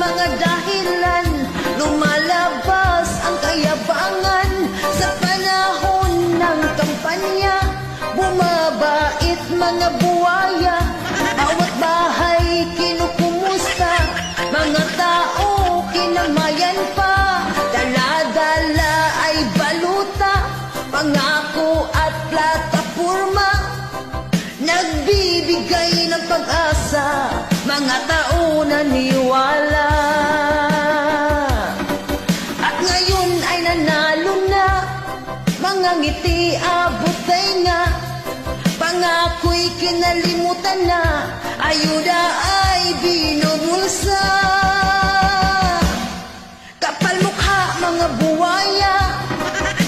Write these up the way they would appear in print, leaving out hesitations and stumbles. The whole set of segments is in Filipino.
mga dahilan, lumalabas ang kayabangan. Sa panahon ng kampanya, bumabait mga buwaya. Bawat bahay kinukumusta, mga tao kinamayan pa. Dala-dala ay baluta, pangako at plataporma, nagbibigay ng pag-asa, mga tao naniwala. At ngayon ay nanalo na, mga ngiti abot nga, pangako'y kinalimutan na, ayuda ay binubulsa. Kapal mukha mga buwaya,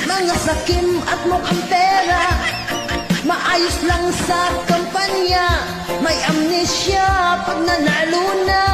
mga sakim at mukhang pera, maayos lang sa kampanya, may amnesia pag nanalo na.